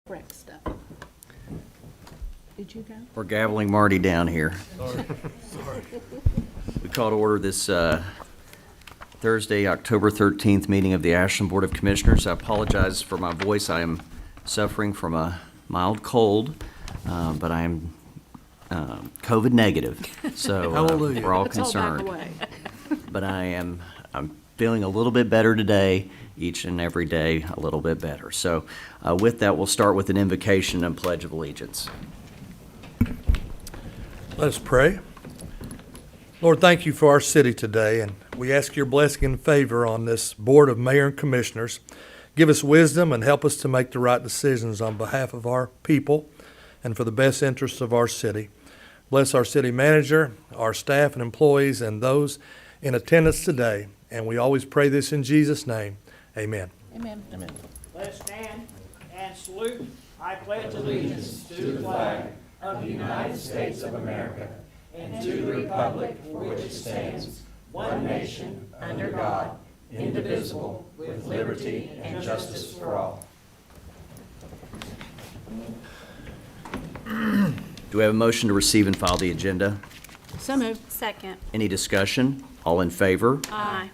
correct stuff. Did you go? We're gaveling Marty down here. Sorry. We call to order this Thursday, October 13th meeting of the Ashland Board of Commissioners. I apologize for my voice. I am suffering from a mild cold, but I am COVID negative, so Hallelujah. we're all Let's hold back concerned. away. But I'm feeling a little bit better today, each and every day a little bit better. So with that, we'll start with an invocation and pledge of allegiance. Let us pray. Lord, thank you for our city today, and we ask your blessing and favor on this Board of Mayor and Commissioners. Give us wisdom and help us to make the right decisions on behalf of our people and for the best interests of our city. Bless our city manager, our staff and employees, and those in attendance today. And we always pray this in Jesus' name. Amen. Amen. Amen. Let us stand and salute. I pledge allegiance to the flag of the United States of America and to the republic for which it stands, one nation, under God, indivisible, with liberty and justice for all. Do we have a motion to receive and file the agenda? So moved. Second. Any discussion? All in favor? Aye.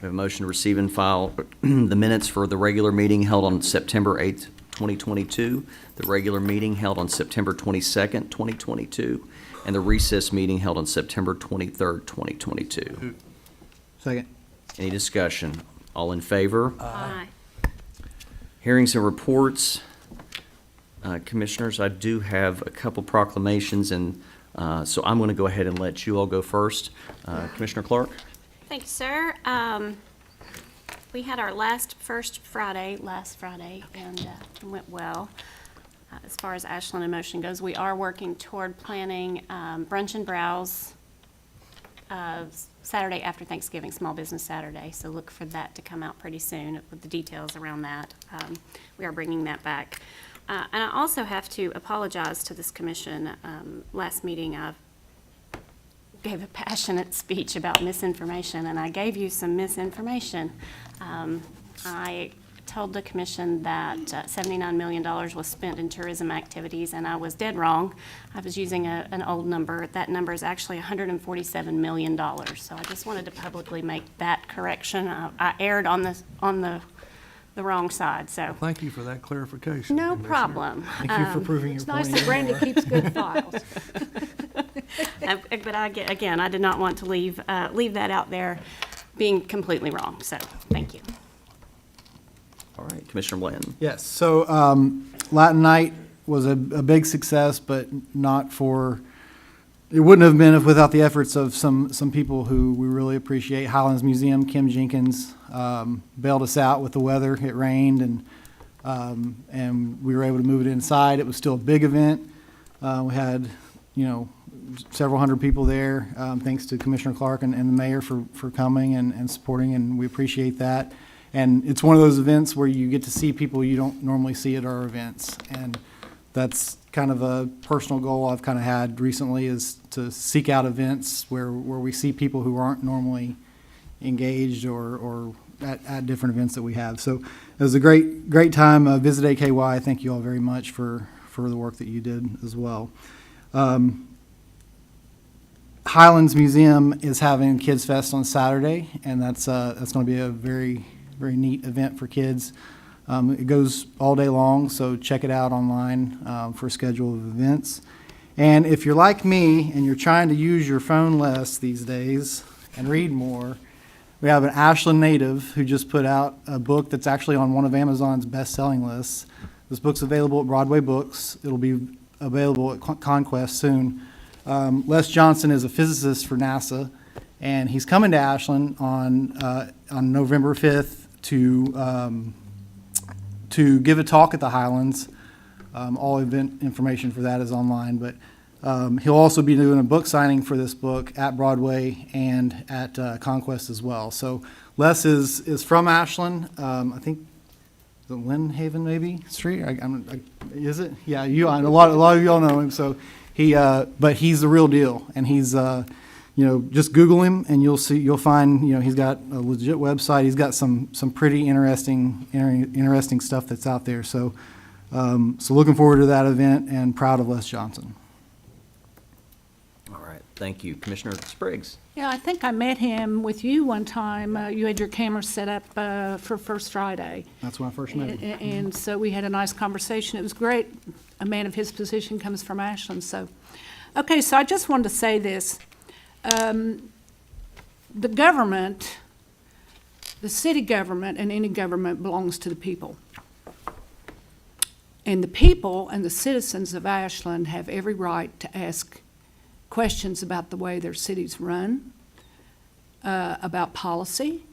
We have a motion to receive and file the minutes for the regular meeting held on September 8th, 2022, the regular meeting held on September 22nd, 2022, and the recess meeting held on September 23rd, 2022. Second. Any discussion? All in favor? Aye. Hearings and reports. Commissioners, I do have a couple proclamations, and so I'm going to go ahead and let you all go first. Commissioner Clark? Thank you, sir. We had our last Friday, and it went well. As far as Ashland in Motion goes, we are working toward planning brunch and browse Saturday after Thanksgiving, Small Business Saturday. So look for that to come out pretty soon with the details around that. We are bringing that back. And I also have to apologize to this commission. Last meeting, I gave a passionate speech about misinformation, and I gave you some misinformation. I told the commission that $79 million was spent in tourism activities, and I was dead wrong. I was using an old number. That number is actually $147 million. So I just wanted to publicly make that correction. I erred on the wrong side, so. Thank you for that clarification. No Commissioner. problem. Thank you for proving your It's point. nice that Brenda keeps good files. But I did not want to leave that out there being completely wrong, so, thank you. All right, Commissioner Blanton. Yes, so Latin Night was a big success, but not for, it wouldn't have been without the efforts of some people who we really appreciate. Highlands Museum, Kim Jenkins, bailed us out with the weather. It rained, and we were able to move it inside. It was still a big event. We had, several hundred people there, thanks to Commissioner Clark and the mayor for coming and supporting, and we appreciate that. And it's one of those events where you get to see people you don't normally see at our events. And that's kind of a personal goal I've kind of had recently, is to seek out events where we see people who aren't normally engaged or at different events that we have. So it was a great time. Visit AKY. Thank you all very much for the work that you did as well. Highlands Museum is having Kids Fest on Saturday, and that's going to be a very neat event for kids. It goes all day long, so check it out online for a schedule of events. And if you're like me and you're trying to use your phone less these days and read more, we have an Ashland native who just put out a book that's actually on one of Amazon's best-selling lists. This book's available at Broadway Books. It'll be available at Conquest soon. Les Johnson is a physicist for NASA, and he's coming to Ashland on November 5th to give a talk at the Highlands. All event information for that is online, but he'll also be doing a book signing for this book at Broadway and at Conquest as well. So Les is from Ashland. I think the Lynn Haven maybe Street. Is it? Yeah, a lot of y'all know him. So but he's the real deal, and he's just Google him and you'll find, he's got a legit website. He's got some pretty interesting stuff that's out there. So So looking forward to that event and proud of Les Johnson. All right, thank you. Commissioner Spriggs? Yeah, I think I met him with you one time. You had your camera set up for First Friday. That's when I first met him. And so we had a nice conversation. It was great. A man of his position comes from Ashland, so. Okay, so I just wanted to say this. The government, the city government and any government belongs to the people. And the people and the citizens of Ashland have every right to ask questions about the way their city's run, about policy,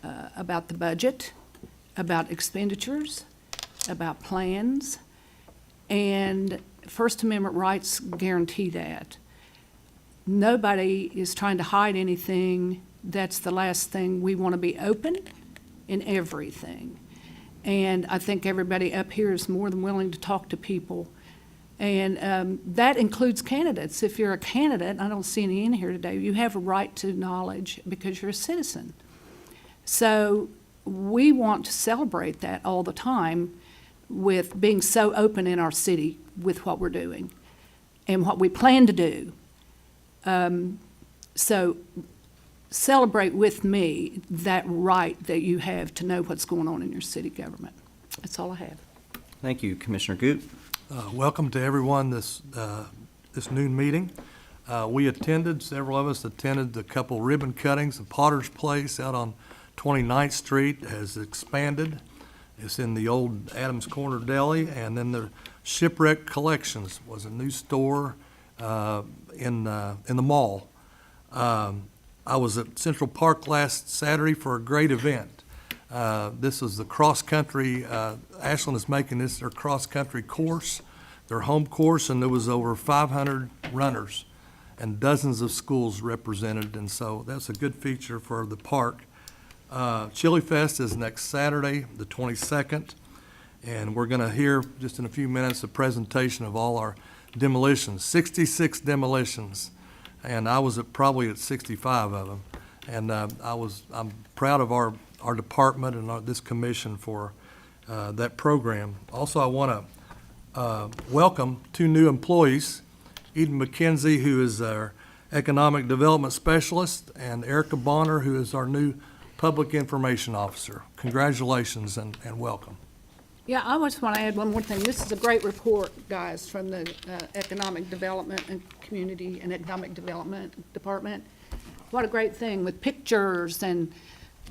about the budget, about expenditures, about plans, and First Amendment rights guarantee that. Nobody is trying to hide anything. That's the last thing. We want to be open in everything. And I think everybody up here is more than willing to talk to people. And that includes candidates. If you're a candidate, I don't see any in here today, you have a right to knowledge because you're a citizen. So we want to celebrate that all the time with being so open in our city with what we're doing and what we plan to do. So celebrate with me that right that you have to know what's going on in your city government. That's all I have. Thank you, Commissioner Goop. Welcome to everyone this noon meeting. Several of us attended the couple ribbon cuttings. The Potter's Place out on 29th Street has expanded. It's in the old Adams Corner Deli, and then the Shipwreck Collections was a new store in the mall. I was at Central Park last Saturday for a great event. This is the cross-country, Ashland is making this their cross-country course, their home course, and there was over 500 runners and dozens of schools represented, and so that's a good feature for the park. Chile Fest is next Saturday, the 22nd, and we're going to hear just in a few minutes a presentation of all our demolitions, 66 demolitions, and I was probably at 65 of them. And I'm proud of our department and this commission for that program. Also, I want to welcome two new employees, Eden McKenzie, who is our Economic Development Specialist, and Erica Bonner, who is our new Public Information Officer. Congratulations and welcome. Yeah, I just want to add one more thing. This is a great report, guys, from the Economic Development and Community and Economic Development Department. What a great thing with pictures, and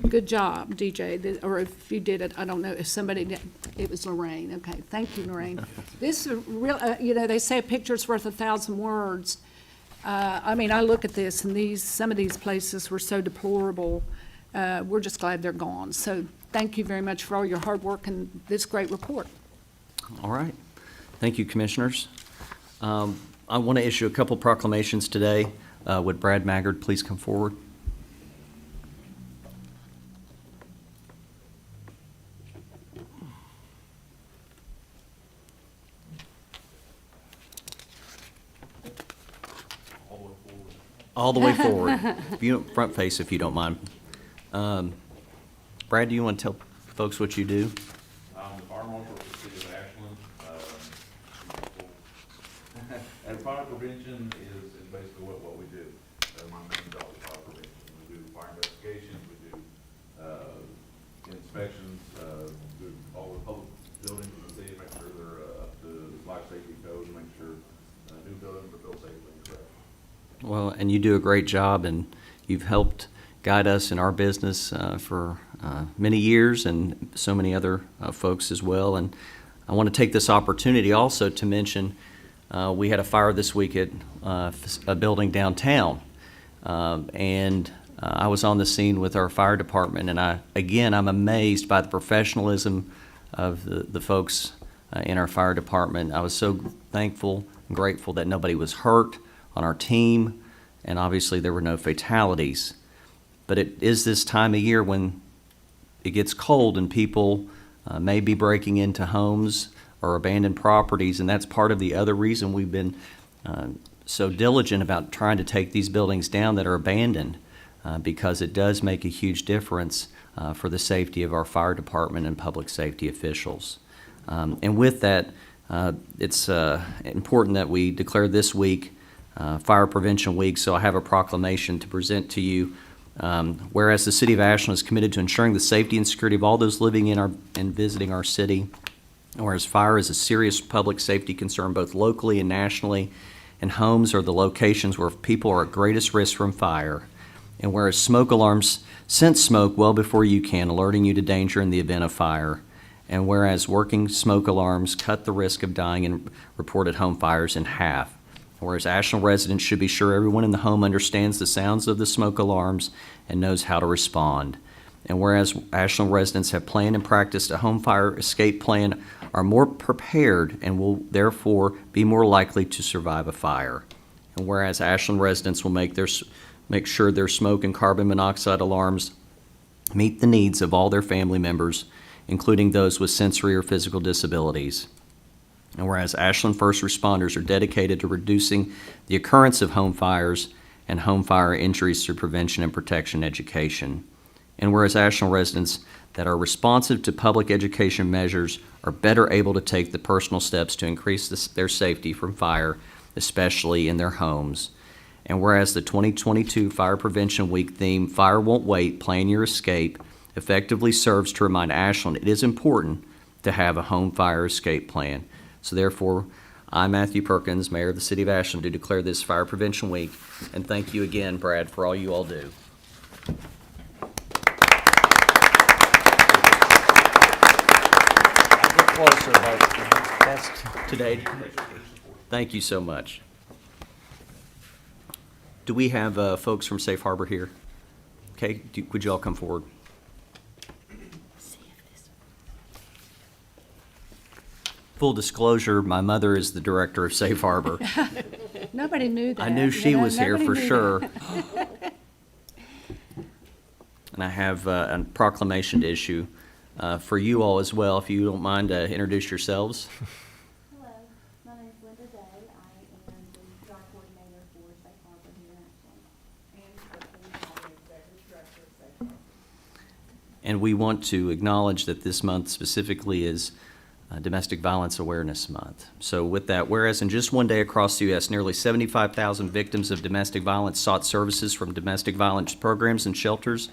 good job, DJ. Or if you did it, I don't know if somebody did. It was Lorraine. Okay, thank you, Lorraine. This is real. They say a picture's worth 1,000 words. I mean, I look at this, and some of these places were so deplorable. We're just glad they're gone. So thank you very much for all your hard work and this great report. All right. Thank you, Commissioners. I want to issue a couple proclamations today. Would Brad Maggard please come forward? All the way forward. If you don't, front face if you don't mind. Brad, do you want to tell folks what you do? I'm the fire marshal for the city of Ashland. And fire prevention is basically what we do. My main job is fire prevention. We do fire investigations, we do inspections, do all the public buildings in the city, make sure they're up to life safety code, make sure new buildings are built safely and correct. Well, and you do a great job, and you've helped guide us in our business for many years, and so many other folks as well. And I want to take this opportunity also to mention we had a fire this week at a building downtown, and I was on the scene with our fire department, and I'm amazed by the professionalism of the folks in our fire department. I was so thankful and grateful that nobody was hurt on our team, and obviously there were no fatalities. But it is this time of year when it gets cold and people may be breaking into homes or abandoned properties, and that's part of the other reason we've been so diligent about trying to take these buildings down that are abandoned, because it does make a huge difference for the safety of our fire department and public safety officials. And with that, it's important that we declare this week Fire Prevention Week, so I have a proclamation to present to you. Whereas the City of Ashland is committed to ensuring the safety and security of all those living in and visiting our city, whereas fire is a serious public safety concern both locally and nationally, and homes are the locations where people are at greatest risk from fire, and whereas smoke alarms sense smoke well before you can, alerting you to danger in the event of fire, and whereas working smoke alarms cut the risk of dying in reported home fires in half, whereas Ashland residents should be sure everyone in the home understands the sounds of the smoke alarms and knows how to respond. And whereas Ashland residents have planned and practiced a home fire escape plan, are more prepared and will therefore be more likely to survive a fire. And whereas Ashland residents will make sure their smoke and carbon monoxide alarms meet the needs of all their family members, including those with sensory or physical disabilities. And whereas Ashland first responders are dedicated to reducing the occurrence of home fires and home fire injuries through prevention and protection education. And whereas Ashland residents that are responsive to public education measures are better able to take the personal steps to increase their safety from fire, especially in their homes. And whereas the 2022 Fire Prevention Week theme, Fire Won't Wait, Plan Your Escape, effectively serves to remind Ashland it is important to have a home fire escape plan. So therefore, I, Matthew Perkins, Mayor of the City of Ashland, do declare this Fire Prevention Week, and thank you again, Brad, for all you all do. Closer, but that's today. Thank you so much. Do we have folks from Safe Harbor here? Okay, would you all come forward? Full disclosure, my mother is the director of Safe Harbor. Nobody knew that. I knew you she know, was here nobody for knew sure. that. And I have a proclamation to issue for you all as well, if you don't mind to introduce yourselves. Hello, my name is Linda Day. I am the yard coordinator for Safe Harbor here in Ashland. And I'm the executive director of Safe Harbor. And we want to acknowledge that this month specifically is Domestic Violence Awareness Month. So with that, whereas in just one day across the U.S., nearly 75,000 victims of domestic violence sought services from domestic violence programs and shelters,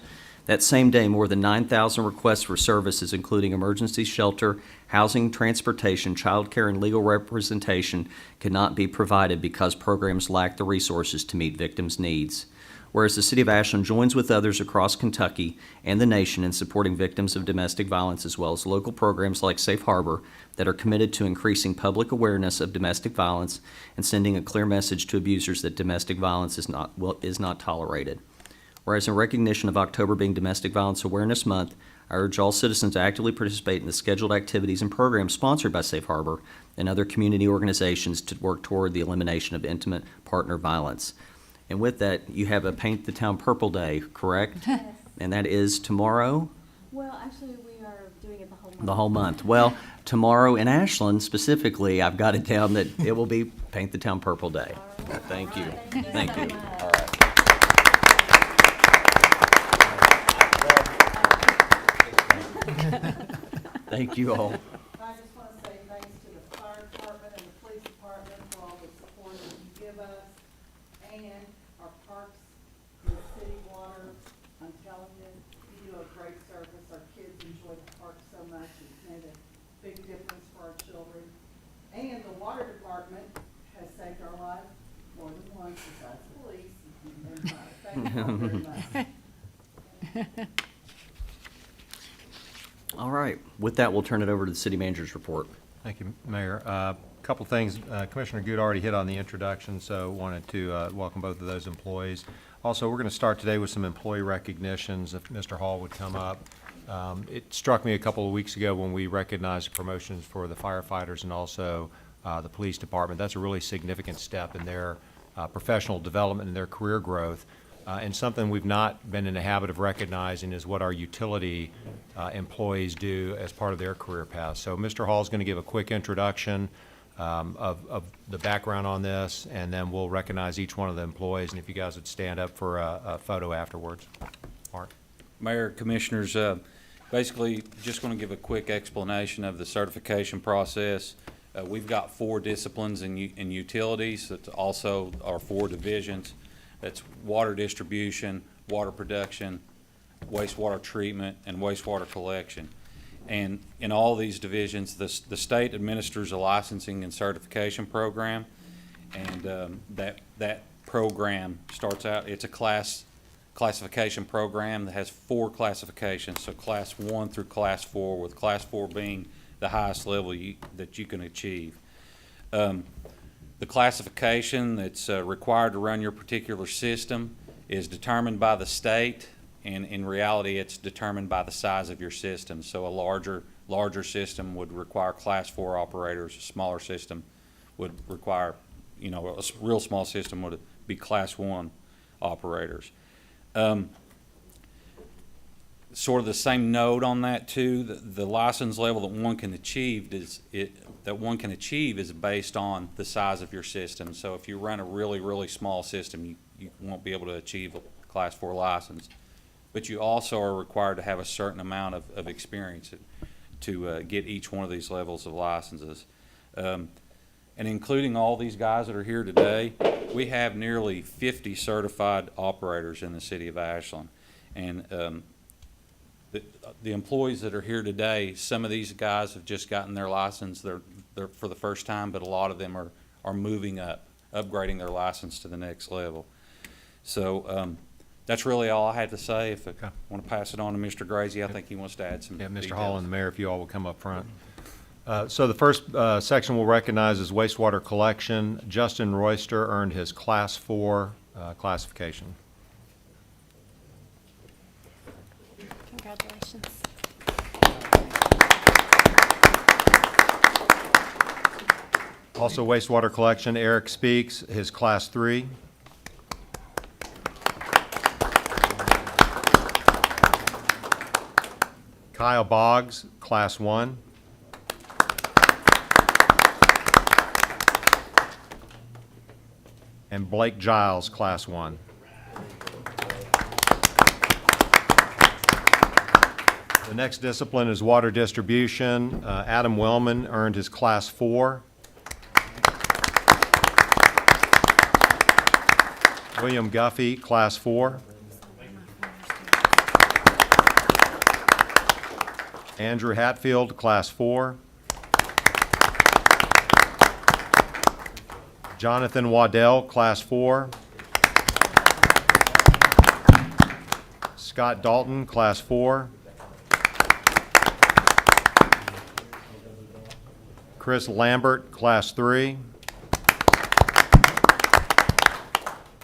that same day, more than 9,000 requests for services, including emergency shelter, housing, transportation, child care, and legal representation, could not be provided because programs lacked the resources to meet victims' needs. Whereas the City of Ashland joins with others across Kentucky and the nation in supporting victims of domestic violence, as well as local programs like Safe Harbor that are committed to increasing public awareness of domestic violence and sending a clear message to abusers that domestic violence is not tolerated. Whereas in recognition of October being Domestic Violence Awareness Month, I urge all citizens to actively participate in the scheduled activities and programs sponsored by Safe Harbor and other community organizations to work toward the elimination of intimate partner violence. And with that, you have a Paint the Town Purple Day, correct? Yes. And that is tomorrow? Well, actually, we are doing it the whole month. The whole month. Well, tomorrow in Ashland specifically, I've got it down that it will be Paint the Town Purple Day. Thank you. Thank you. All right. Thank you all. I just want to say thanks to the fire department and the police department for all the support that you give us, and our parks, the city water. I'm telling you, you do a great service. Our kids enjoy the park so much. It's made a big difference for our children. And the water department has saved our lives more than once besides the police and fire. Thank you all very much. All right. With that, we'll turn it over to the city manager's report. Thank you, Mayor. A couple things. Commissioner Good already hit on the introduction, so wanted to welcome both of those employees. Also, we're going to start today with some employee recognitions, if Mr. Hall would come up. It struck me a couple of weeks ago when we recognized promotions for the firefighters and also the police department. That's a really significant step in their professional development and their career growth. And something we've not been in the habit of recognizing is what our utility employees do as part of their career path. So Mr. Hall is going to give a quick introduction of the background on this, and then we'll recognize each one of the employees. And if you guys would stand up for a photo afterwards. Mark. Mayor, Commissioners, Basically, just going to give a quick explanation of the certification process. We've got 4 disciplines in utilities that also are 4 divisions. That's water distribution, water production, wastewater treatment, and wastewater collection. And in all these divisions, the state administers a licensing and certification program, and that program starts out, it's a classification program that has 4 classifications, so Class 1 through Class 4, with Class 4 being the highest level that you can achieve. The classification that's required to run your particular system is determined by the state, and in reality it's determined by the size of your system. So a larger system would require Class 4 operators, a smaller system would require, a real small system would be Class 1 operators. Sort of the same note on that too. The license level that one can achieve is based on the size of your system. So if you run a really small system, you won't be able to achieve a Class 4 license. But you also are required to have a certain amount of experience to get each one of these levels of licenses. And including all these guys that are here today, we have nearly 50 certified operators in the city of Ashland. And the employees that are here today, some of these guys have just gotten their license. They're for the first time, but a lot of them are moving up, upgrading their license to the next level. So that's really all I had to say. If I want to pass it on to Mr. Grazy, I think he wants to add some Mr. details. Hall and the mayor, if you all will come up front. So the first section we'll recognize is wastewater collection. Justin Royster earned his Class 4 classification. Congratulations. Also wastewater collection, Eric Speaks, his Class 3. Kyle Boggs, Class 1. And Blake Giles, Class 1. The next discipline is water distribution. Adam Wellman earned his Class 4. William Guffey, Class 4. Andrew Hatfield, Class 4. Jonathan Waddell, Class 4. Scott Dalton, Class 4. Chris Lambert, Class 3.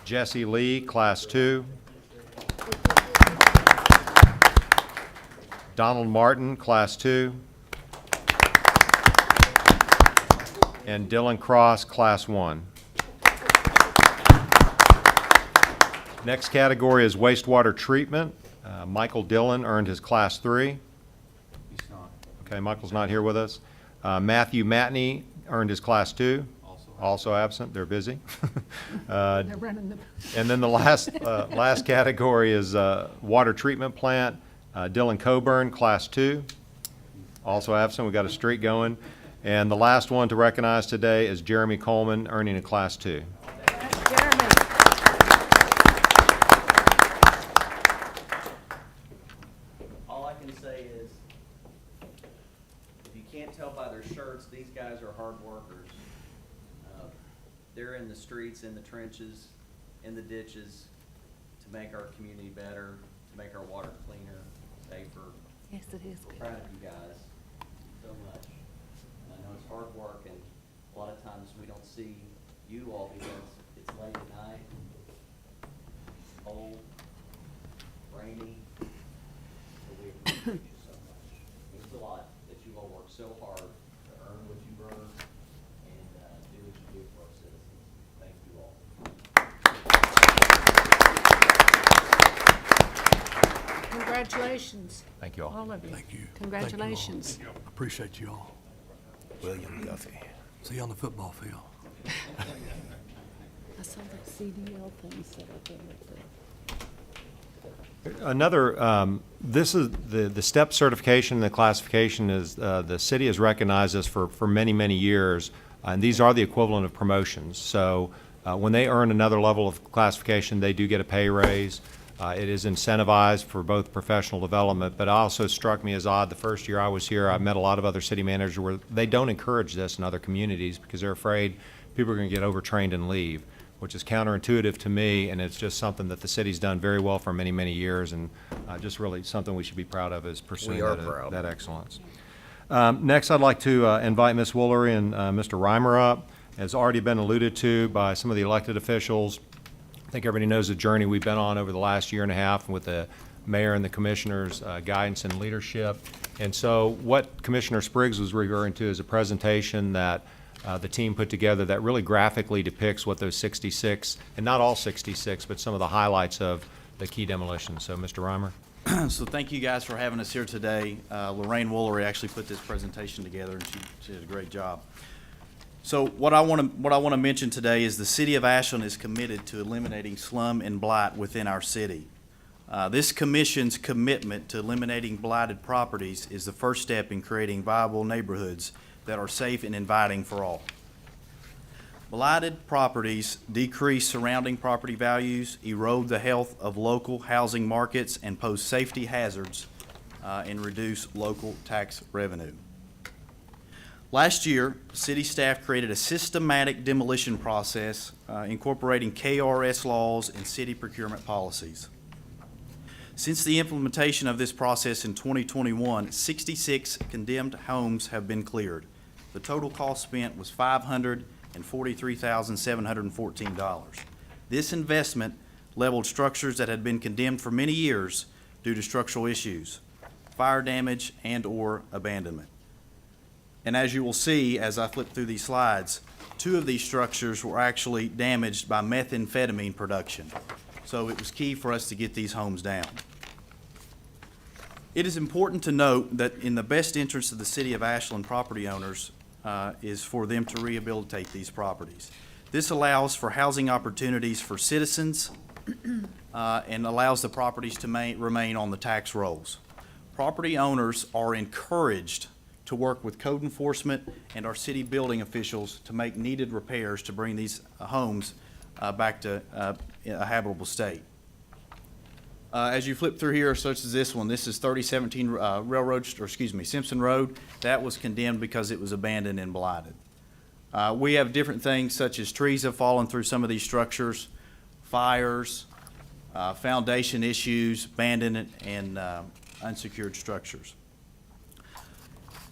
Jesse Lee, Class 2. Donald Martin, Class 2. And Dylan Cross, Class 1. Next category is wastewater treatment. Michael Dillon earned his Class 3. He's not. Okay, Michael's not here with us. Matthew Matney earned his Class 2. Also absent. They're busy. They're running the. And then the last category is water treatment plant. Dylan Coburn, Class 2. Also absent. We've got a streak going. And the last one to recognize today is Jeremy Coleman, earning a Class 2. Jeremy. All I can say is, if you can't tell by their shirts, these guys are hard workers. They're in the streets, in the trenches, in the ditches to make our community better, to make our water cleaner, safer. Yes, it is. We're proud of you guys so much. And I know it's hard work, and a lot of times we don't see you all because it's late at night, cold, rainy. So we appreciate you so much. It means a lot that you all work so hard to earn what you've earned and do what you do for our citizens. Thank you all. Congratulations, Thank you all. all of you. Thank you. Congratulations. Appreciate you all. William Guffey. See you on the football field. I saw that CDL thing set up there. This is, the STEP certification, the classification is, the city has recognized this for many, many years, and these are the equivalent of promotions. So when they earn another level of classification, they do get a pay raise. It is incentivized for both professional development, but it also struck me as odd, the first year I was here, I met a lot of other city managers where they don't encourage this in other communities because they're afraid people are going to get overtrained and leave, which is counterintuitive to me, and it's just something that the city's done very well for many, many years, and just really something we should be proud of is pursuing We are proud. that excellence. Next, I'd like to invite Ms. Woolery and Mr. Reimer up. As already been alluded to by some of the elected officials, I think everybody knows the journey we've been on over the last year and a half with the mayor and the commissioners' guidance and leadership. And so what Commissioner Spriggs was referring to is a presentation that the team put together that really graphically depicts what those 66, and not all 66, but some of the highlights of the key demolitions. So, Mr. Reimer. So thank you guys for having us here today. Lorraine Woolery actually put this presentation together, and she did a great job. So what I want to mention today is the city of Ashland is committed to eliminating slum and blight within our city. This commission's commitment to eliminating blighted properties is the first step in creating viable neighborhoods that are safe and inviting for all. Blighted properties decrease surrounding property values, erode the health of local housing markets, and pose safety hazards and reduce local tax revenue. Last year, city staff created a systematic demolition process incorporating KRS laws and city procurement policies. Since the implementation of this process in 2021, 66 condemned homes have been cleared. The total cost spent was $543,714. This investment leveled structures that had been condemned for many years due to structural issues, fire damage, and/or abandonment. And as you will see as I flip through these slides, 2 of these structures were actually damaged by methamphetamine production. So it was key for us to get these homes down. It is important to note that in the best interest of the city of Ashland property owners is for them to rehabilitate these properties. This allows for housing opportunities for citizens and allows the properties to remain on the tax rolls. Property owners are encouraged to work with code enforcement and our city building officials to make needed repairs to bring these homes back to a habitable state. As you flip through here, such as this one, this is 3017 Simpson Road. That was condemned because it was abandoned and blighted. We have different things such as trees have fallen through some of these structures, fires, foundation issues, abandoned and unsecured structures.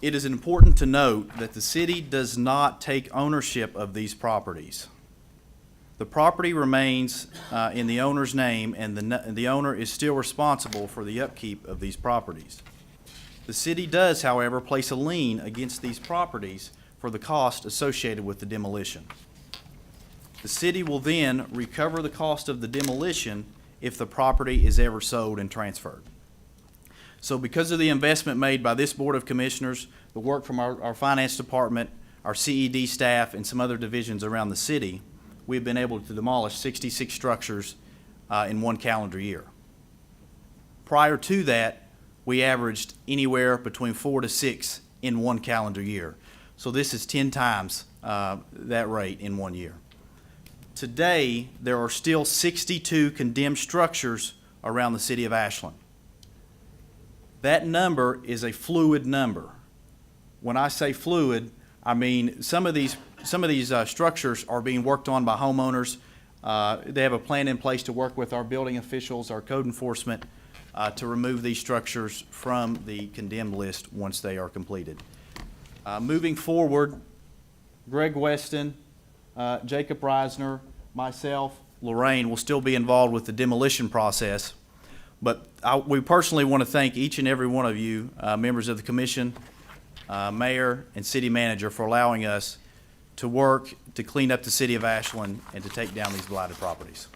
It is important to note that the city does not take ownership of these properties. The property remains in the owner's name, and the owner is still responsible for the upkeep of these properties. The city does, however, place a lien against these properties for the cost associated with the demolition. The city will then recover the cost of the demolition if the property is ever sold and transferred. So because of the investment made by this Board of Commissioners, the work from our Finance Department, our CED staff, and some other divisions around the city, we've been able to demolish 66 structures in 1 calendar year. Prior to that, we averaged anywhere between 4 to 6 in 1 calendar year. So this is 10 times that rate in 1 year. Today, there are still 62 condemned structures around the city of Ashland. That number is a fluid number. When I say fluid, I mean some of these structures are being worked on by homeowners. They have a plan in place to work with our building officials, our code enforcement, to remove these structures from the condemned list once they are completed. Moving forward, Greg Weston, Jacob Reisner, myself, Lorraine will still be involved with the demolition process. But we personally want to thank each and every one of you, members of the commission, mayor, and city manager, for allowing us to work to clean up the city of Ashland and to take down these blighted properties.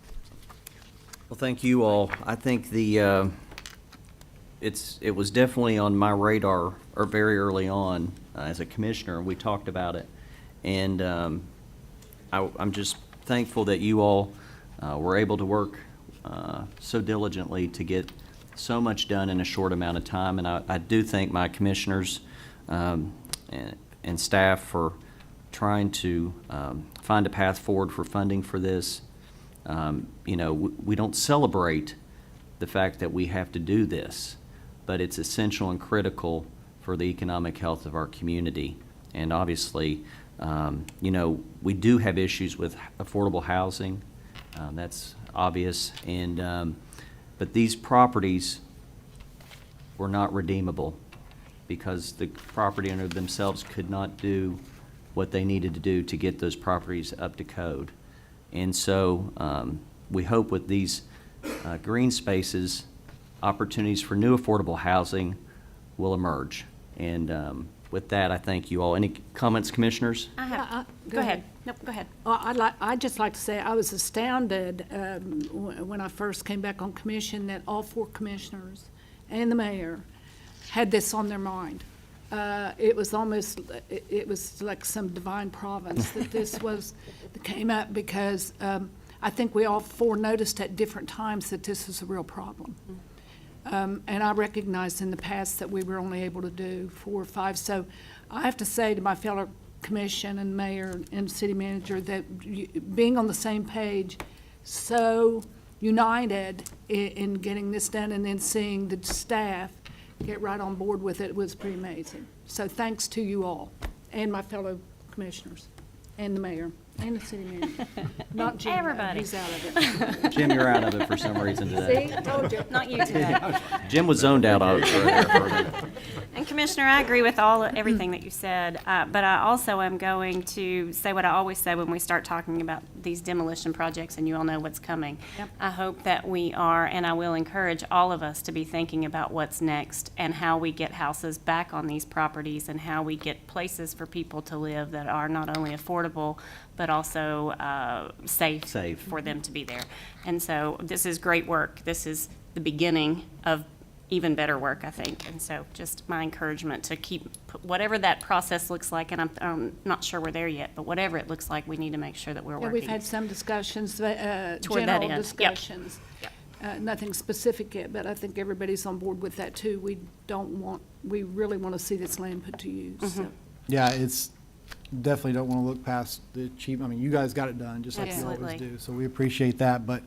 Well, thank you all. I think it was definitely on my radar, or very early on, as a commissioner. We talked about it, and I'm just thankful that you all were able to work so diligently to get so much done in a short amount of time, and I do thank my commissioners and staff for trying to find a path forward for funding for this. You know, we don't celebrate the fact that we have to do this, but it's essential and critical for the economic health of our community. And obviously, you know, we do have issues with affordable housing. That's obvious. And but these properties were not redeemable because the property owner themselves could not do what they needed to do to get those properties up to code. And so we hope with these green spaces, opportunities for new affordable housing will emerge. And with that, I thank you all. Any comments, commissioners? I have, Yeah, go ahead. Nope, go ahead. Well, I'd just like to say I was astounded when I first came back on commission that all 4 commissioners and the mayor had this on their mind. It was almost, it was like some divine providence that this that came up because I think we all 4 noticed at different times that this is a real problem. And I recognized in the past that we were only able to do 4 or 5. So I have to say to my fellow commission and mayor and city manager that being on the same page, so united in getting this done, and then seeing the staff get right on board with it was pretty amazing. So thanks to you all and my fellow commissioners and the mayor and the city manager. Not Jim, though. Everybody. He's out of it. Jim, you're out of it for some reason today. See, I told you. Not you today. Jim was zoned out of it for a minute. And Commissioner, I agree with everything that you said, but I also am going to say what I always say when we start talking about these demolition projects, and you all know what's coming. Yep. I hope that we are, and I will encourage all of us to be thinking about what's next and how we get houses back on these properties and how we get places for people to live that are not only affordable, but also safe for them to be there. And so this is great work. This is the beginning of even better work, I think. And so just my encouragement to keep, whatever that process looks like, and I'm not sure we're there yet, but whatever it looks like, we need to make sure that we're Yeah, working. we've had some discussions, Toward that general end. Yep. discussions. Yep. Nothing specific yet, but I think everybody's on board with that too. We really want to see this land put to use, so. Yeah, it's, definitely don't want to look past the cheap, I mean, you guys got it done, just like you always Absolutely. do, so we appreciate that, but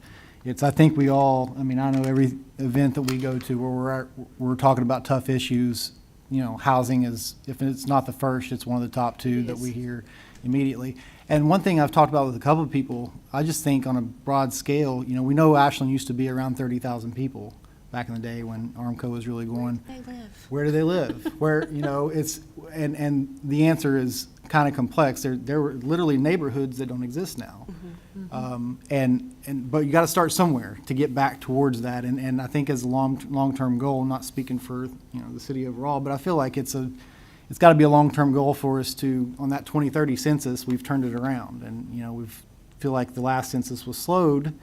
I think we all, I mean, I know every event that we go to where we're talking about tough issues, you know, housing is, if it's not the first, it's one of the top 2 that we hear immediately. And one thing I've talked about with a couple of people, I just think on a broad scale, you know, we know Ashland used to be around 30,000 people back in the day when Armco was really going. Where do they live? Where do they live? Where, you know, it's, and the answer is kind of complex. There were literally neighborhoods that don't exist now. But you got to start somewhere to get back towards that. And I think as a long-term goal, I'm not speaking for, you know, the city overall, but I feel like it's got to be a long-term goal for us to, on that 2030 census, we've turned it around. And, you know, feel like the last census was slowed.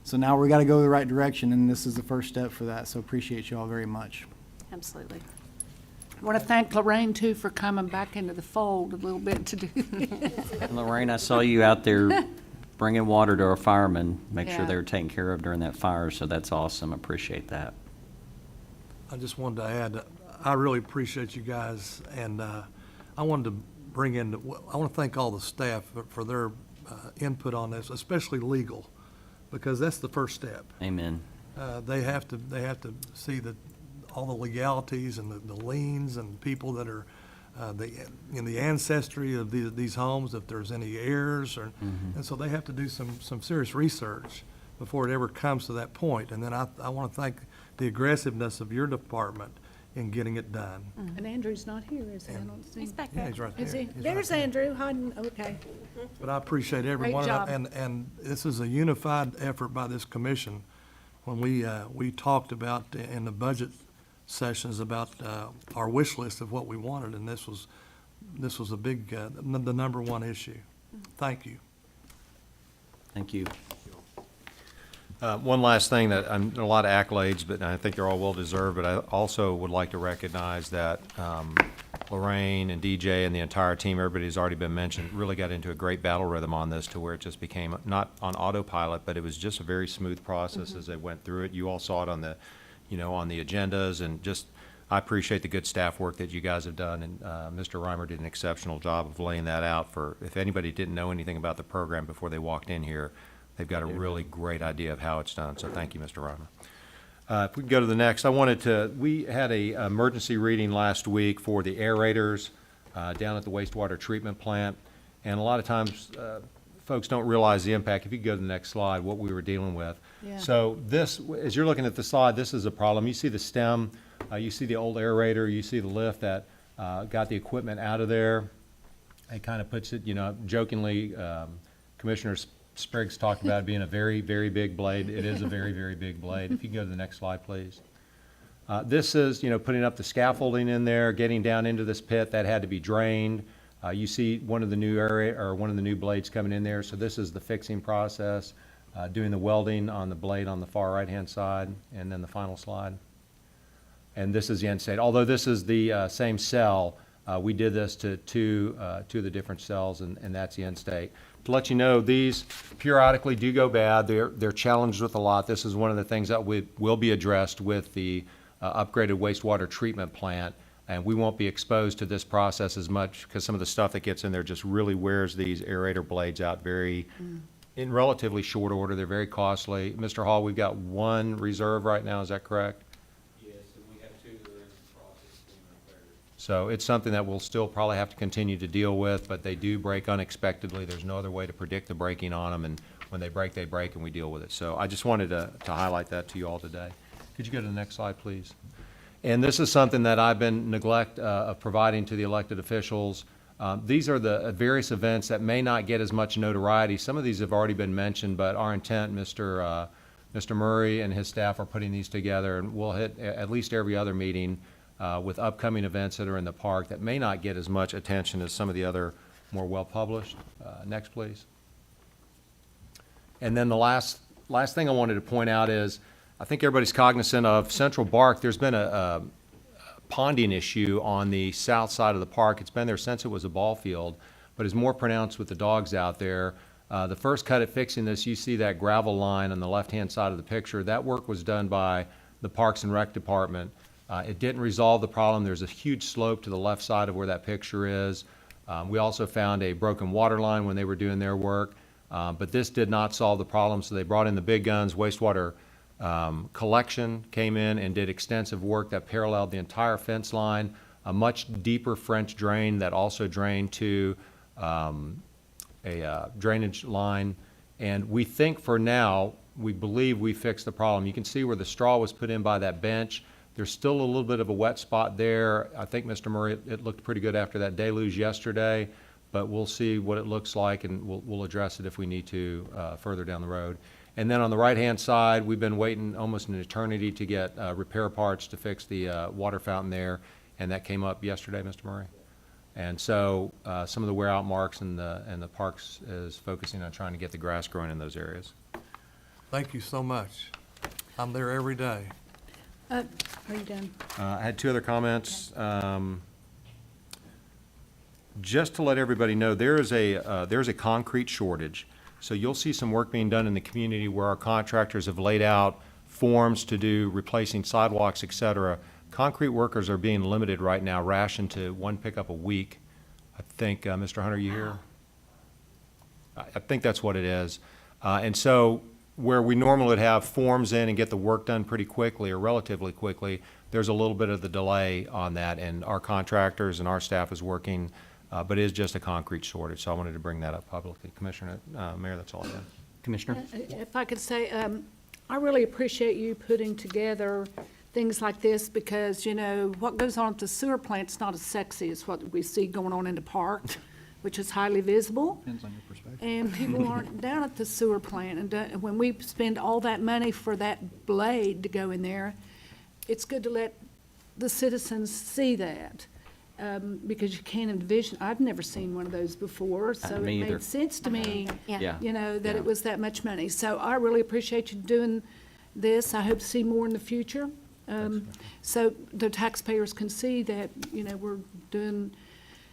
So now we got to go the right direction, and this is the first step for that. So appreciate you all very much. Absolutely. I want to thank Lorraine too for coming back into the fold a little bit to do this. And Lorraine, I saw you out there bringing water to our firemen, make sure Yeah. they were taken care of during that fire, so that's awesome. Appreciate that. I just wanted to add, I really appreciate you guys, and I wanted to bring in, I want to thank all the staff for their input on this, especially legal, because that's the first step. Amen. They have to see that all the legalities and the liens and people that are in the ancestry of these homes, if there's any heirs, and so they have to do some serious research before it ever comes to that point. And then I want to thank the aggressiveness of your department in getting it done. And Andrew's not here, is he? I don't see He's him. back Yeah, there. he's right there. Is he? He's right There's there. Andrew hiding, okay. But I appreciate every Great one of job. them, and this is a unified effort by this commission. When we talked about in the budget sessions about our wish list of what we wanted, and this was a big, the number one issue. Thank you. Thank you. One last thing that, a lot of accolades, but I think they're all well-deserved, but I also would like to recognize that Lorraine and DJ and the entire team, everybody who's already been mentioned, really got into a great battle rhythm on this to where it just became not on autopilot, but it was just a very smooth process as they went through it. You all saw it on the on the agendas, and just, I appreciate the good staff work that you guys have done, and Mr. Reimer did an exceptional job of laying that out for, if anybody didn't know anything about the program before they walked in here, they've got a really great idea of how it's done, so thank you, Mr. Reimer. If we can go to the next, we had a emergency reading last week for the aerators down at the wastewater treatment plant, and a lot of times folks don't realize the impact. If you could go to the next slide, what we were dealing with. Yeah. So this, as you're looking at the slide, this is a problem. You see the stem, you see the old aerator, you see the lift that got the equipment out of there. It kind of puts it, jokingly, Commissioner Spriggs talked about it being a very, very big blade. It is a very, very big blade. If you can go to the next slide, please. This is, putting up the scaffolding in there, getting down into this pit that had to be drained. You see one of the new blades coming in there. So this is the fixing process, doing the welding on the blade on the far right-hand side, and then the final slide. And this is the end state. Although this is the same cell, we did this to two of the different cells, and that's the end state. To let you know, these periodically do go bad. They're challenged with a lot. This is one of the things that will be addressed with the upgraded wastewater treatment plant, and we won't be exposed to this process as much because some of the stuff that gets in there just really wears these aerator blades out in relatively short order. They're very costly. Mr. Hall, we've got one reserve right now, is that correct? Yes, and we have two that are in the process being repaired. So it's something that we'll still probably have to continue to deal with, but they do break unexpectedly. There's no other way to predict the breaking on them, and when they break, and we deal with it. So I just wanted to highlight that to you all today. Could you go to the next slide, please? And this is something that I've been neglect of providing to the elected officials. These are the various events that may not get as much notoriety. Some of these have already been mentioned, but our intent, Mr. Murray and his staff are putting these together, and we'll hit at least every other meeting with upcoming events that are in the park that may not get as much attention as some of the other more well-published. Next, please. And then the last thing I wanted to point out is, I think everybody's cognizant of Central Bark. There's been a ponding issue on the south side of the park. It's been there since it was a ball field, but is more pronounced with the dogs out there. The first cut at fixing this, you see that gravel line on the left-hand side of the picture. That work was done by the Parks and Rec Department. It didn't resolve the problem. There's a huge slope to the left side of where that picture is. We also found a broken water line when they were doing their work, but this did not solve the problem, so they brought in the big guns. Wastewater Collection came in and did extensive work that paralleled the entire fence line, a much deeper French drain that also drained to a drainage line. And we think for now, we believe we fixed the problem. You can see where the straw was put in by that bench. There's still a little bit of a wet spot there. I think, Mr. Murray, it looked pretty good after that deluge yesterday, but we'll see what it looks like, and we'll address it if we need to further down the road. And then on the right-hand side, we've been waiting almost an eternity to get repair parts to fix the water fountain there, and that came up yesterday, Mr. Murray. And so some of the wear-out marks in the parks is focusing on trying to get the grass growing in those areas. Thank you so much. I'm there every day. Are you done? I had two other comments. Just to let everybody know, there's a concrete shortage. So you'll see some work being done in the community where our contractors have laid out forms to do replacing sidewalks, et cetera. Concrete workers are being limited right now, rationed to one pickup a week. I think, Mr. Hunter, you here? I think that's what it is. And so where we normally would have forms in and get the work done pretty quickly or relatively quickly, there's a little bit of the delay on that, and our contractors and our staff is working, but it is just a concrete shortage, so I wanted to bring that up publicly. Commissioner, Mayor, that's all I have. Commissioner? If I could say, I really appreciate you putting together things like this because, what goes on at the sewer plant's not as sexy as what we see going on in the park, which is highly visible. Depends on your perspective. And people aren't down at the sewer plant. And when we spend all that money for that blade to go in there, it's good to let the citizens see that. Because you can't envision, I've never seen one of those before, so it Me either. made sense to me, Yeah. that Yeah. it was that much money. So I really appreciate you doing this. I hope to see more in the future. So the taxpayers can see that, we're doing,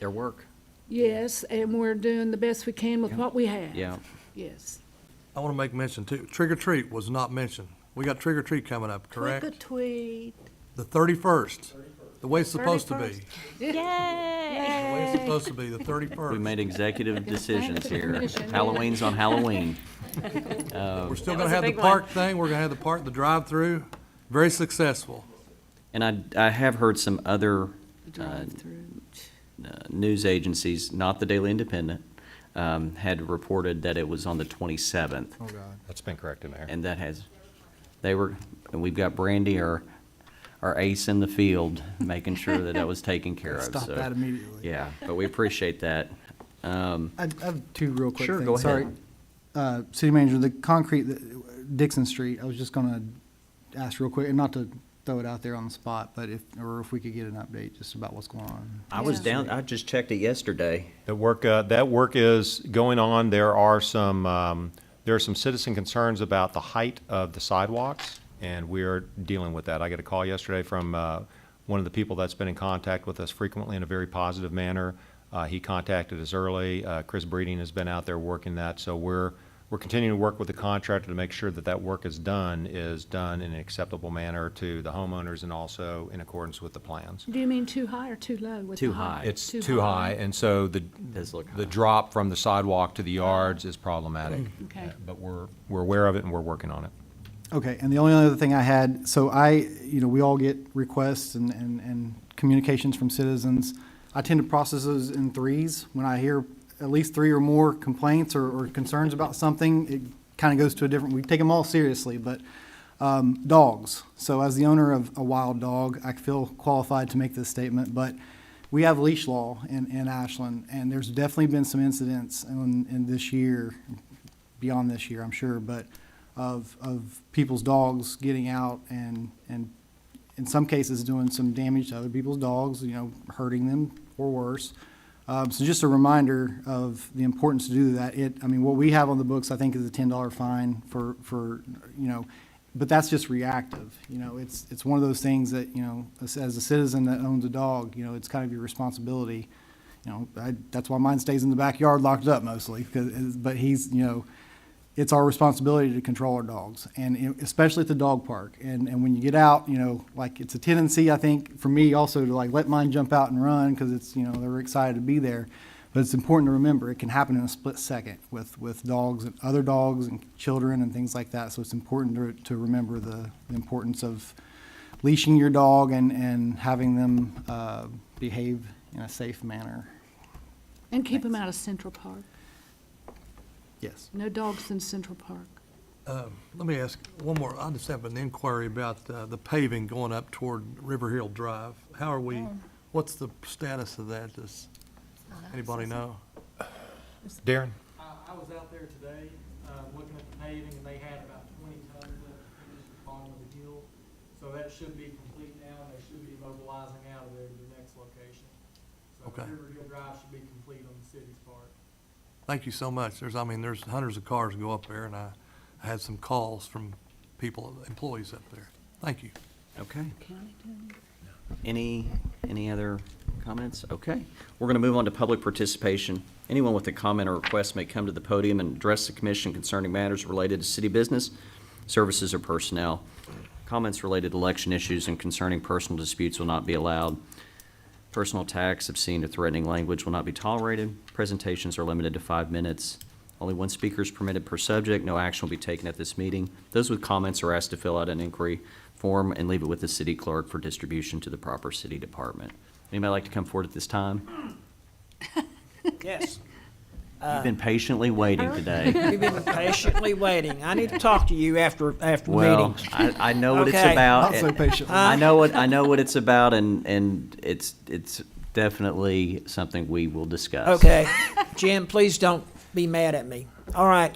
Their work. yes, and we're doing the best we can with what we have. Yeah. Yes. I want to make mention too, trick or treat was not mentioned We got trick or treat coming up, correct? Trick or tweet. The 31st, the way it's supposed to be. 31st. The way it's supposed to be, the We 31st. made executive decisions the here. commission. Halloween's on Halloween. We're still That gonna was a have the big one. park thing, we're gonna have the drive-through, very successful. And I have heard some other Drive-through. news agencies, not the Daily Independent, had reported that it was on the 27th. Oh, God. That's been corrected, Mayor. And that has, and we've got Brandy, our ace in the field, making sure that that was taken care of. Stop So, that immediately. yeah, but we appreciate that. I have two real quick Sure, things. go ahead. Sorry. City Manager, the concrete, Dixon Street, I was just gonna ask real quick, and not to throw it out there on the spot, but if we could get an update just about what's going on. I was down, I just checked it yesterday. That work is going on. There are some citizen concerns about the height of the sidewalks, and we're dealing with that. I got a call yesterday from one of the people that's been in contact with us frequently in a very positive manner. He contacted us early. Chris Breeding has been out there working that, so we're continuing to work with the contractor to make sure that that work is done in an acceptable manner to the homeowners and also in accordance with the plans. Do you mean too high or too low? with Too the high. It's too high, and so Does look the high. drop from the sidewalk to the yards is problematic. Okay. But we're aware of it and we're working on it. Okay, and the only other thing I had, so we all get requests and communications from citizens. I tend to process those in threes. When I hear at least three or more complaints or concerns about something, it kind of goes to a different, we take them all seriously, but dogs. So as the owner of a wild dog, I feel qualified to make this statement, but we have leash law in Ashland, and there's definitely been some incidents in this year, beyond this year, I'm sure, but of people's dogs getting out and in some cases doing some damage to other people's dogs, hurting them or worse. So just a reminder of the importance to do that. What we have on the books, I think, is a $10 fine for but that's just reactive. It's one of those things that, as a citizen that owns a dog, it's kind of your responsibility. That's why mine stays in the backyard locked up mostly, but he's, it's our responsibility to control our dogs, and especially at the dog park. And when you get out, it's a tendency, I think, for me also to let mine jump out and run because it's, they're excited to be there. But it's important to remember it can happen in a split second with dogs and other dogs and children and things like that. So it's important to remember the importance of leashing your dog and having them behave in a safe manner. And keep them out of Central Park. Yes. No dogs in Central Park. Let me ask one more. I just have an inquiry about the paving going up toward River Hill Drive. How are we, what's the status of that? Does anybody know? Darren? I was out there today, looking at the paving, and they had about 20 tons of finished at the bottom of the hill. So that should be complete now, and they should be mobilizing out of there to the next location. So Okay. River Hill Drive should be complete on the city's part. Thank you so much. There's hundreds of cars go up there, and I had some calls from employees up there. Thank you. Okay. Any other comments? Okay. We're going to move on to public participation. Anyone with a comment or request may come to the podium and address the commission concerning matters related to city business, services, or personnel. Comments related to election issues and concerning personal disputes will not be allowed. Personal attacks, obscene or threatening language will not be tolerated. Presentations are limited to 5 minutes. Only one speaker is permitted per subject. No action will be taken at this meeting. Those with comments are asked to fill out an inquiry form and leave it with the city clerk for distribution to the proper city department. Anybody like to come forward at this time? Yes. You've been patiently waiting today. We've been patiently waiting. I need to talk to you after Well, meetings. I know what it's Okay. about. Not so patiently. I know what it's about, and it's definitely something we will discuss. Okay. Jim, please don't be mad at me. All right.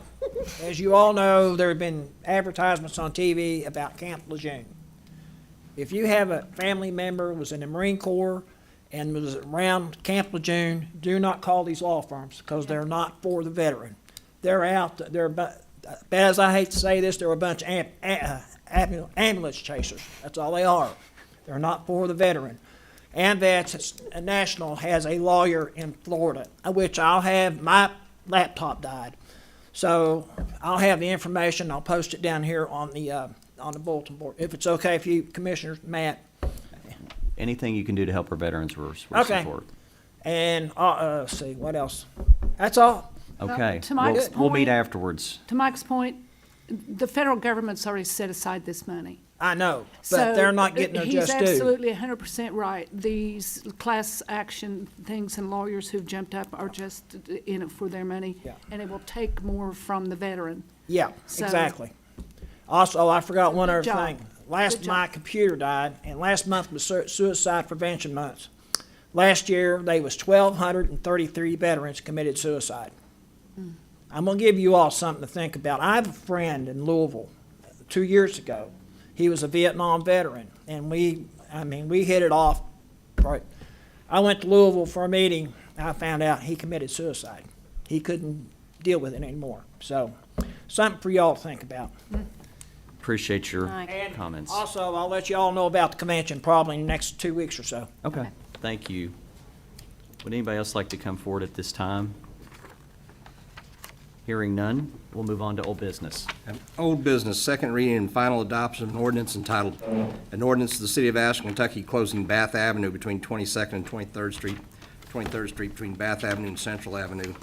As you all know, there have been advertisements on TV about Camp Lejeune. If you have a family member who was in the Marine Corps and was around Camp Lejeune, do not call these law firms because they're not for the veteran. They're out, as I hate to say this, they're a bunch of ambulance chasers. That's all they are. They're not for the veteran. AMVETS National has a lawyer in Florida, which I'll have, my laptop died. So I'll have the information, I'll post it down here on the on the bulletin board, if it's okay if you, Commissioners, Matt. Anything you can do to help our veterans, we're Okay. support. And, let's see, what else? That's all. Okay, To Mike's we'll meet point- afterwards. To Mike's point, the federal government's already set aside this money. I know, So, but they're not getting their just He's due. absolutely 100% right. These class action things and lawyers who've jumped up are just in it for their money. Yeah. And it will take more from the veteran. Yeah, So- exactly. Also, I forgot one other Good job. thing. Good Last, job. my computer died, and last month was Suicide Prevention Month. Last year, there was 1,233 veterans committed suicide. Hmm. I'm gonna give you all something to think about. I have a friend in Louisville, 2 years ago. He was a Vietnam veteran, and we hit it off. Right. I went to Louisville for a meeting, and I found out he committed suicide. He couldn't deal with it anymore. So, something for y'all to think about. Appreciate your And comments. also, I'll let you all know about the convention probably in the next 2 weeks or so. Okay, thank you. Would anybody else like to come forward at this time? Hearing none, we'll move on to old business. Old business, second reading and final adoption of an ordinance entitled, an ordinance to the City of Ashland, Kentucky closing Bath Avenue between 22nd and 23rd Street, 23rd Street between Bath Avenue and Central Avenue,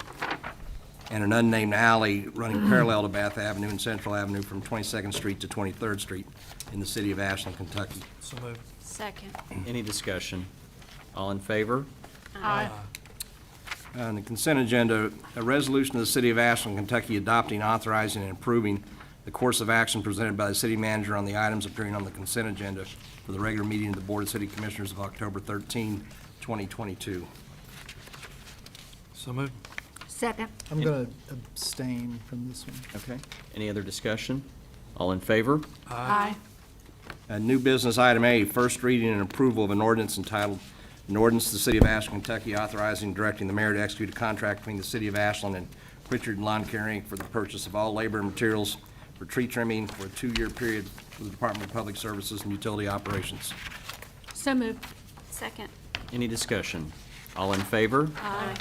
and an unnamed alley running parallel to Bath Avenue and Central Avenue from 22nd Street to 23rd Street in the City of Ashland, Kentucky. So moved. Second. Any discussion? All in favor? Aye. On the consent agenda, a resolution of the City of Ashland, Kentucky adopting, authorizing, and approving the course of action presented by the city manager on the items appearing on the consent agenda for the regular meeting of the Board of City Commissioners of October 13, 2022. So moved. Second. I'm going to abstain from this one. Okay. Any other discussion? All in favor? Aye. New business item A, first reading and approval of an ordinance entitled, an ordinance to the City of Ashland, Kentucky authorizing and directing the mayor to execute a contract between the City of Ashland and Pritchard Lawn Care Inc. for the purchase of all labor and materials for tree trimming for a 2-year period for the Department of Public Services and Utility Operations. So moved. Second. Any discussion? All in favor? Aye.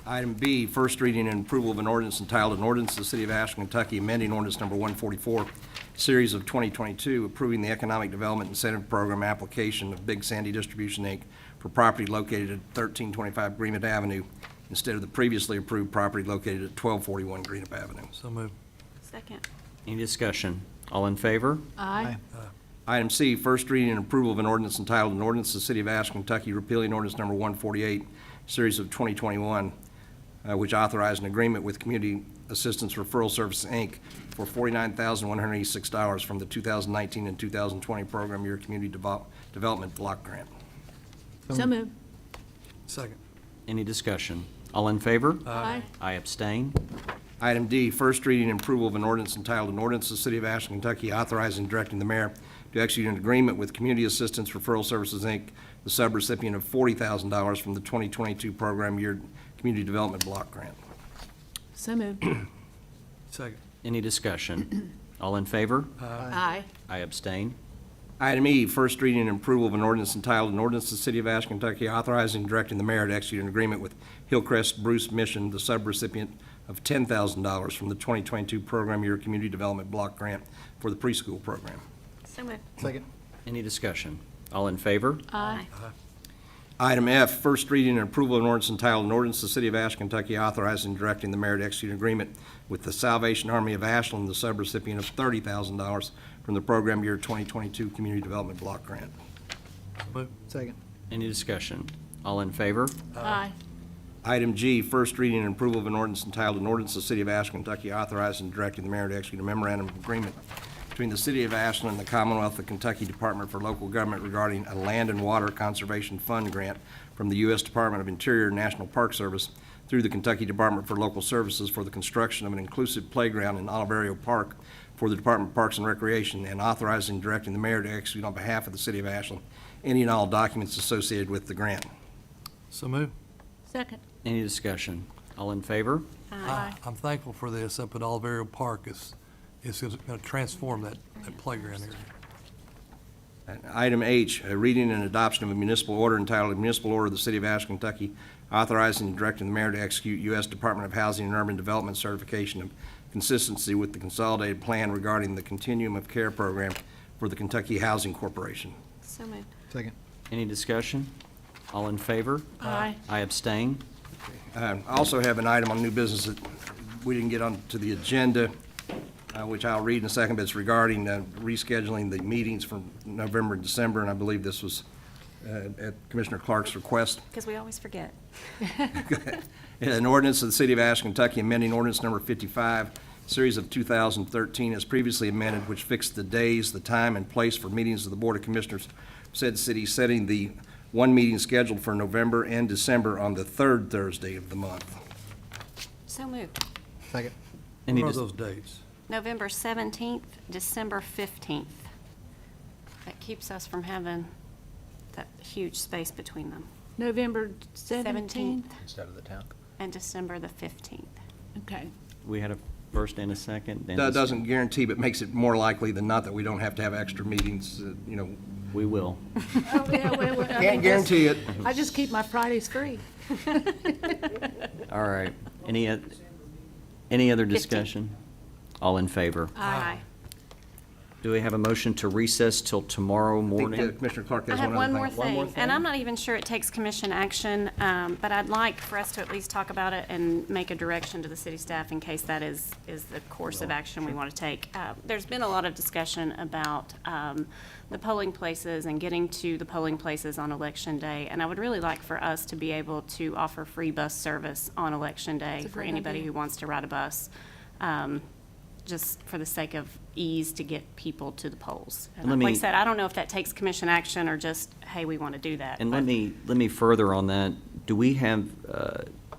Item B, first reading and approval of an ordinance entitled, an ordinance to the City of Ashland, Kentucky amending ordinance number 144, series of 2022, approving the Economic Development Incentive Program application of Big Sandy Distribution, Inc. for property located at 1325 Greenup Avenue instead of the previously approved property located at 1241 Greenup Avenue. So moved. Second. Any discussion? All in favor? Aye. Item C, first reading and approval of an ordinance entitled, an ordinance to the City of Ashland, Kentucky repealing ordinance number 148, series of 2021, which authorized an agreement with Community Assistance Referral Services, Inc. for $49,186 from the 2019 and 2020 program year Community Development Block Grant. So moved. Second. Any discussion? All in favor? Aye. I abstain. Item D, first reading and approval of an ordinance entitled, an ordinance to the City of Ashland, Kentucky authorizing and directing the mayor to execute an agreement with Community Assistance Referral Services, Inc., the subrecipient of $40,000 from the 2022 program year Community Development Block Grant. So moved. Second. Any discussion? All in favor? Aye. I abstain. Item E, first reading and approval of an ordinance entitled, an ordinance to the City of Ashland, Kentucky authorizing and directing the mayor to execute an agreement with Hillcrest Bruce Mission, the subrecipient of $10,000 from the 2022 program year Community Development Block Grant for the preschool program. So moved. Second. Any discussion? All in favor? Aye. Item F, first reading and approval of an ordinance entitled, an ordinance to the City of Ashland, Kentucky authorizing and directing the mayor to execute an agreement with the Salvation Army of Ashland, the subrecipient of $30,000 from the program year 2022 Community Development Block Grant. So moved. Second. Any discussion? All in favor? Aye. Item G, first reading and approval of an ordinance entitled, an ordinance to the City of Ashland, Kentucky authorizing and directing the mayor to execute a memorandum of agreement between the City of Ashland and the Commonwealth of Kentucky Department for Local Government regarding a Land and Water Conservation Fund grant from the U.S. Department of Interior and National Park Service through the Kentucky Department for Local Services for the construction of an inclusive playground in Oliverio Park for the Department of Parks and Recreation, and authorizing and directing the mayor to execute on behalf of the City of Ashland any and all documents associated with the grant. So moved. Second. Any discussion? All in favor? Aye. I'm thankful for this up at Oliverio Park. It's going to transform that playground area. Item H, a reading and adoption of a municipal order entitled, a municipal order of the City of Ashland, Kentucky, authorizing and directing the mayor to execute U.S. Department of Housing and Urban Development certification of consistency with the consolidated plan regarding the continuum of care program for the Kentucky Housing Corporation. So moved. Second. Any discussion? All in favor? Aye. I abstain. I also have an item on new business that we didn't get onto the agenda, which I'll read in a second, but it's regarding rescheduling the meetings from November and December, and I believe this was at Commissioner Clark's request. Because we always forget. An ordinance of the City of Ashland, Kentucky, amending ordinance number 55, series of 2013, as previously amended, which fixed the days, the time, and place for meetings of the Board of Commissioners of said city, setting the one meeting scheduled for November and December on the third Thursday of the month. So moved. Second. Any What are dis- those dates? November 17th, December 15th. That keeps us from having that huge space between them. November 17th? Instead of the 10th. And December the 15th. Okay. We had a first and a second. and That doesn't guarantee, but makes it more likely than not that we don't have to have extra meetings, We will. Oh, yeah, well, I Can't mean, guarantee it. I just keep my Fridays free. All right. Any other discussion? All in favor? Aye. Do we have a motion to recess till tomorrow I think morning? Commissioner Clark I has have one one other more thing. thing, and I'm not even sure it takes commission action, but I'd like for us to at least talk about it and make a direction to the city staff in case that is the course of action we want to take. There's been a lot of discussion about the polling places and getting to the polling places on Election Day, and I would really like for us to be able to offer free bus service on Election Day That's a for great anybody idea. who wants to ride a bus. Just for the sake of ease to get people to the polls. And And let like I me- said, I don't know if that takes commission action or just, hey, we want to do that. And but- let me further on that. Do we have,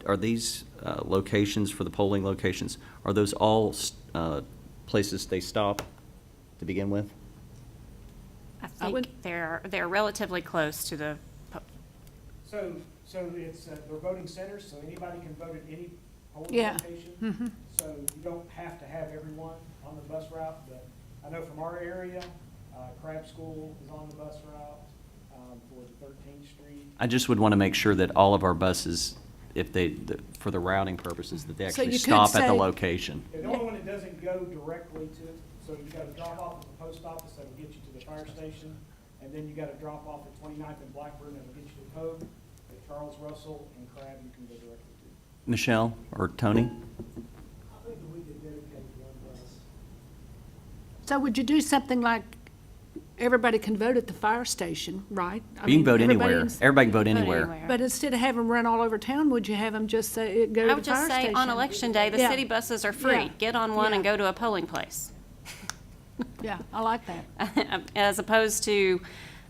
are these locations for the polling locations, are those all places they stop to begin with? I would- think they're relatively close to the, So it's, they're voting centers, so anybody can vote at any polling Yeah. location. So you don't have to have everyone on the bus route, but I know from our area, Crab School is on the bus route, for 13th Street. I just would want to make sure that all of our buses, if they, for the routing purposes, that they So actually you could stop at the say- location. The only one that doesn't go directly to, so you gotta drop off at the post office, that'll get you to the fire station, and then you gotta drop off at 29th and Blackburn, that'll get you to Pogue. At Charles Russell and Crab, you can go directly to. Michelle or Tony? I think that we could dedicate one bus. So would you do something like, everybody can vote at the fire station, right? I You can mean, vote anywhere. everybody's- Everybody can vote Vote anywhere. anywhere. But instead of having them run all over town, would you have them just say, go I to the would fire just station? say, on Election Day, the Yeah. city buses are free. Yeah. Get on one and Yeah. go to a polling place. Yeah, I like that. As opposed to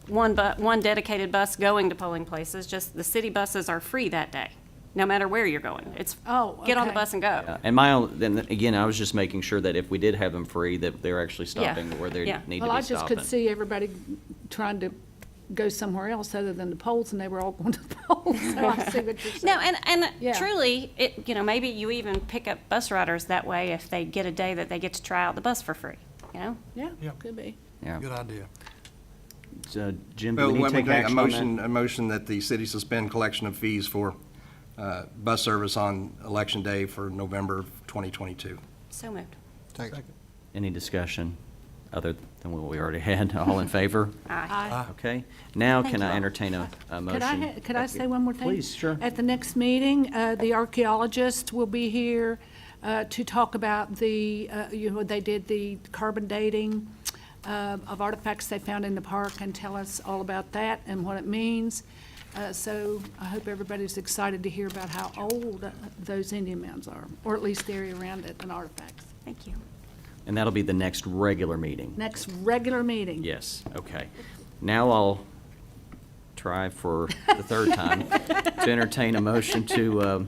one dedicated bus going to polling places, just the city buses are free that day, no matter where you're going. It's, Oh, get on the okay. bus and go. And then again, I was just making sure that if we did have them free, that they're actually stopping where they Yeah. need to Well, be I just stopping. could see everybody trying to go somewhere else other than the polls, and they were all going to the polls, so I see what you're saying. No, and Yeah. truly, maybe you even pick up bus riders that way if they get a day that they get to try out the bus for free, Yeah, Yeah. could be. Yeah. Good idea. So, Jim, do Well, we need to take action on that? a motion that the city suspend collection of fees for bus service on Election Day for November of 2022. So moved. Second. Any discussion other than what we already had? All in favor? Aye. Okay. Now, Thank can you I all. entertain a motion? Could I say one more thing? Please, sure. At the next meeting, the archaeologists will be here to talk about they did the carbon dating of artifacts they found in the park and tell us all about that and what it means. So I hope everybody's excited to hear about how old those Indian mounds are, or at least the area around it and artifacts. Thank you. And that'll be the next regular meeting? Next regular meeting. Yes, okay. Now I'll try for the third time to entertain a motion to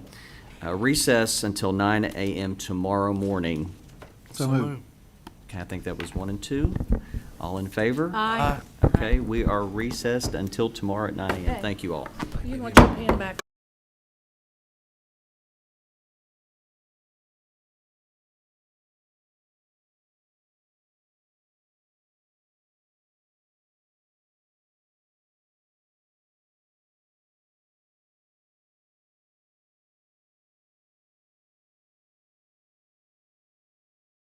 recess until 9 a.m. tomorrow morning. So moved. Okay, I think that was 1 and 2. All in favor? Aye. Okay, we are recessed until tomorrow at 9 a.m. Okay. Thank you all. You want your pen back?